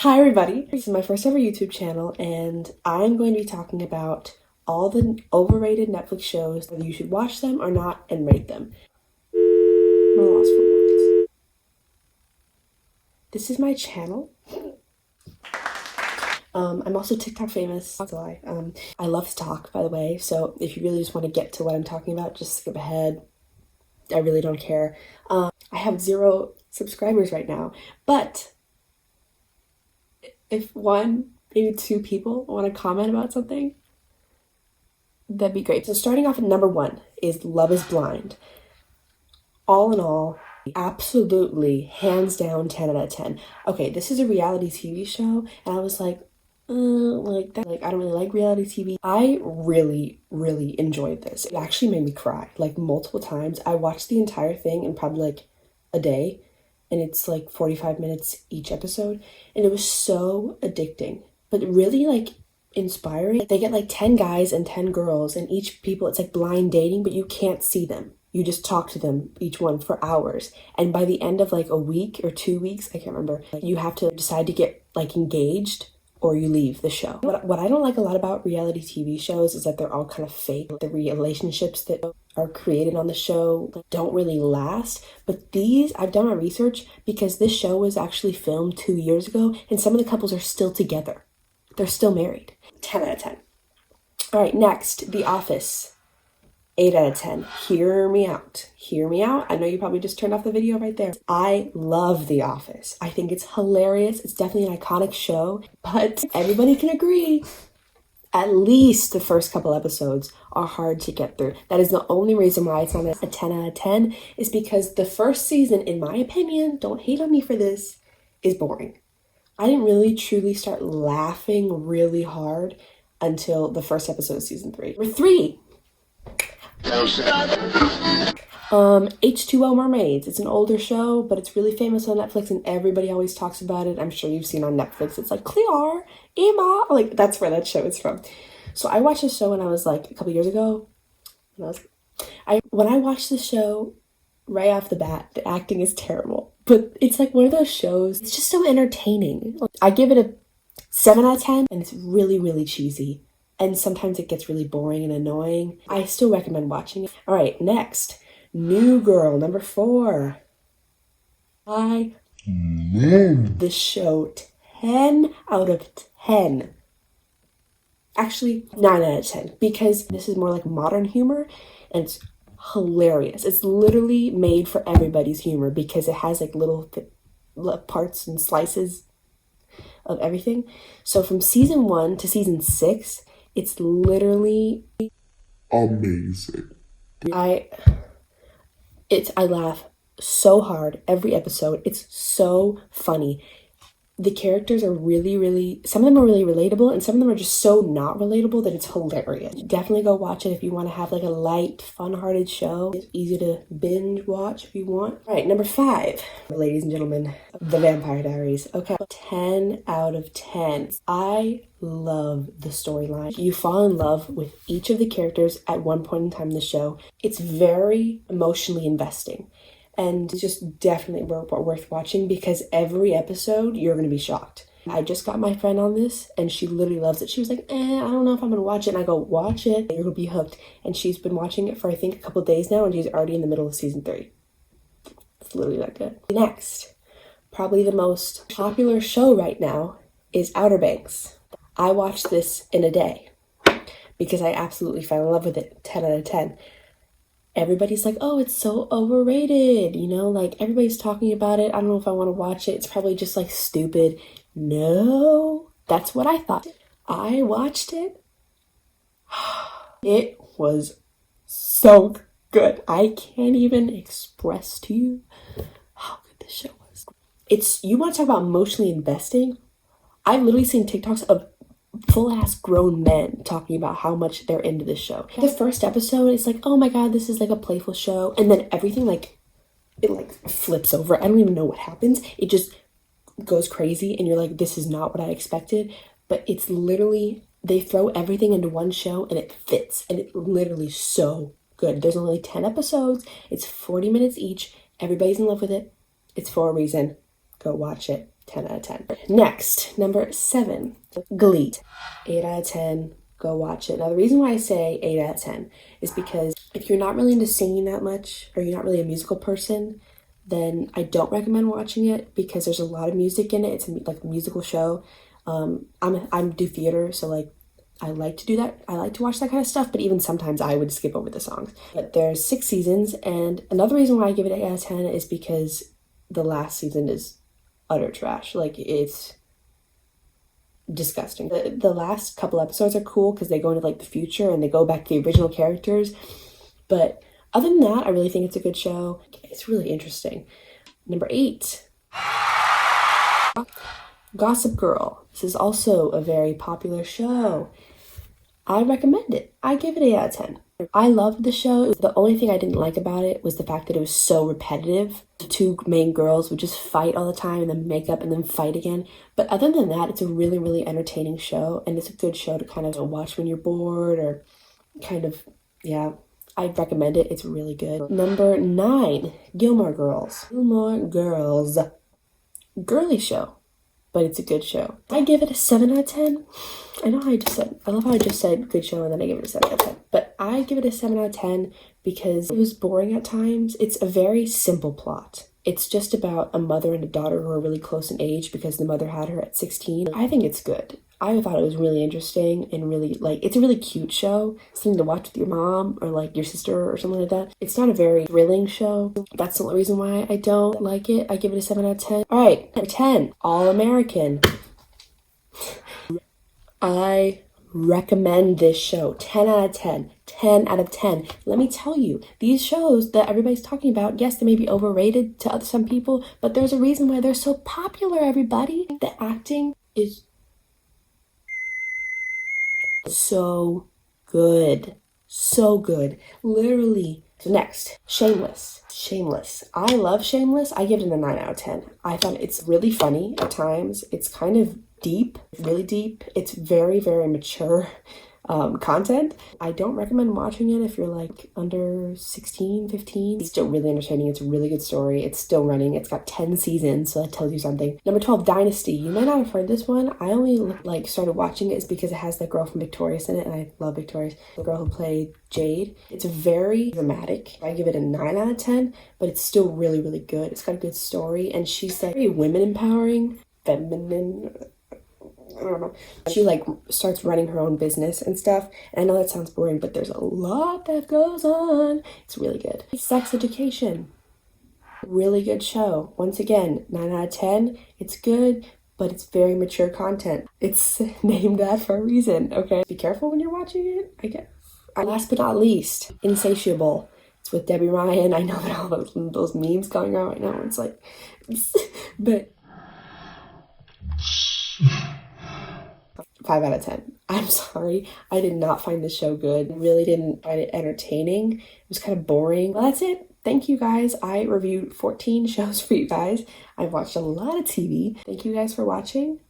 Hi everybody, this is my first ever YouTube channel and I'm going to be talking about all the overrated Netflix shows, whether you should watch them or not, and rate them. I'm lost for words. This is my channel. I'm also TikTok famous, so I love to talk, by the way, so if you really just want to get to what I'm talking about, just skip ahead. I really don't care. I have 0 subscribers right now, but if 1, maybe 2 people want to comment about something, that'd be great. So starting off at number 1 is Love is Blind. All in all, absolutely, hands down, 10 out of 10. Okay, this is a reality TV show, and I was like, I don't really like reality TV. I really enjoyed this. It actually made me cry, like, multiple times. I watched the entire thing in probably, like, a day, and it's, like, 45 minutes each episode, and it was so addicting, but really, like, inspiring. They get, like, 10 guys and 10 girls, and each people, it's like blind dating, but you can't see them. You just talk to them, each one, for hours. And by the end of like a week or 2 weeks, I can't remember, you have to decide to get like engaged or you leave the show. What I don't like a lot about reality TV shows is that they're all kind of fake. The relationships that are created on the show don't really last. But these, I've done my research because this show was actually filmed 2 years ago and some of the couples are still together. They're still married. 10 out of 10. All right, next, The Office. 8 out of 10. Hear me out. Hear me out. I know you probably just turned off the video right there. I love The Office. I think it's hilarious. It's definitely an iconic show, but everybody can agree at least the first couple episodes are hard to get through. That is the only reason why it's not a 10 out of 10 is because the first season, in my opinion, don't hate on me for this, is boring. I didn't really truly start laughing really hard until the first episode of season 3. Number 3. H2O Mermaids. It's an older show, but it's really famous on Netflix and everybody always talks about it. I'm sure you've seen on Netflix. It's like Clear, Emma, like that's where that show is from. So I watched this show when I was like a couple years ago. When I watched the show, right off the bat, the acting is terrible. But it's like one of those shows, it's just so entertaining. I give it a 7 out of 10 and it's really cheesy. And sometimes it gets really boring and annoying. I still recommend watching it. All right, next. New Girl, number 4. I love the show. 10 out of 10. Actually, 9 out of 10. Because this is more like modern humor. And it's hilarious. It's literally made for everybody's humor. Because it has like little parts and slices of everything. So from season 1 to season 6... it's literally amazing. I laugh so hard every episode. It's so funny. The characters are really, some of them are really relatable and some of them are just so not relatable that it's hilarious. Definitely go watch it if you want to have like a light, fun-hearted show. It's easy to binge watch if you want. All right, number 5, ladies and gentlemen, The Vampire Diaries. Okay, 10 out of 10. I love the storyline. You fall in love with each of the characters at one point in time in the show. It's very emotionally investing. And it's just definitely worth watching because every episode you're going to be shocked. I just got my friend on this and she literally loves it. She was like, I don't know if I'm going to watch it. And I go, watch it. You're going to be hooked. And she's been watching it for I think a couple days now and she's already in the middle of season 3. It's literally that good. Next, probably the most popular show right now is Outer Banks. I watched this in a day because I absolutely fell in love with it. 10 out of 10. Everybody's like, oh, it's so overrated, you know, like everybody's talking about it. I don't know if I want to watch it. It's probably just like stupid. No, that's what I thought. I watched it. It was so good. I can't even express to you how good this show was. You want to talk about emotionally investing? I've literally seen TikToks of full-ass grown men talking about how much they're into this show. The first episode is like, oh my god, this is like a playful show, and then everything it flips over. I don't even know what happens. It just goes crazy and you're like, this is not what I expected. But it's literally, they throw everything into one show and it fits, and it's literally so good. There's only 10 episodes. It's 40 minutes each. Everybody's in love with it. It's for a reason. Go watch it. 10 out of 10. Next, number 7, Glee. 8 out of 10. Go watch it. Now, the reason why I say 8 out of 10 is because if you're not really into singing that much, or you're not really a musical person, then I don't recommend watching it because there's a lot of music in it. It's like a musical show. I do theater, so like I like to do that. I like to watch that kind of stuff, but even sometimes I would skip over the songs. But there's 6 seasons, and another reason why I give it 8 out of 10 is because the last season is utter trash. Like, it's disgusting. The last couple episodes are cool because they go into like the future and they go back to the original characters. But other than that, I really think it's a good show. It's really interesting. Number 8, Gossip Girl. This is also a very popular show. I recommend it. I give it 8 out of 10. I loved the show. The only thing I didn't like about it was the fact that it was so repetitive. The 2 main girls would just fight all the time and then make up and then fight again. But other than that, it's a really, really entertaining show. And it's a good show to kind of watch when you're bored or kind of, yeah. I'd recommend it. It's really good. Number 9, Gilmore Girls. Gilmore Girls. Girly show, but it's a good show. I give it a 7 out of 10. I love how I just said good show and then I give it a 7 out of 10. But I give it a 7 out of 10 because it was boring at times. It's a very simple plot. It's just about a mother and a daughter who are really close in age because the mother had her at 16. I think it's good. I thought it was really interesting and really, like, it's a really cute show. Something to watch with your mom or, like, your sister or something like that. It's not a very thrilling show. That's the only reason why I don't like it. I give it a 7 out of 10. All right, number 10, All American. I recommend this show. 10 out of 10. 10 out of 10. Let me tell you, these shows that everybody's talking about, yes, they may be overrated to some people, but there's a reason why they're so popular, everybody. The acting is so good. So good. Literally. So next, Shameless. Shameless. I love Shameless. I give it a 9 out of 10. I thought it's really funny at times. It's kind of deep, really deep. It's very, very mature content. I don't recommend watching it if you're like under 16, 15. It's still really entertaining. It's a really good story. It's still running. It's got 10 seasons, so that tells you something. Number 12, Dynasty. You might not have heard this one. I only like started watching it is because it has that girl from Victorious in it, and I love Victorious. The girl who played Jade. It's very dramatic. I give it a 9 out of 10, but it's still really, really good. It's got a good story, and she's like very women empowering, feminine. I don't know. She like starts running her own business and stuff. And I know that sounds boring, but there's a lot that goes on. It's really good. Sex Education. Really good show. Once again, 9 out of 10. It's good, but it's very mature content. It's named that for a reason, okay? Be careful when you're watching it, I guess. Last but not least, Insatiable. It's with Debbie Ryan. I know that all those memes going on right now. It's like, but 5 out of 10. I'm sorry. I did not find this show good. Really didn't find it entertaining. It was kind of boring. Well, that's it. Thank you guys. I reviewed 14 shows for you guys. I've watched a lot of TV. Thank you guys for watching.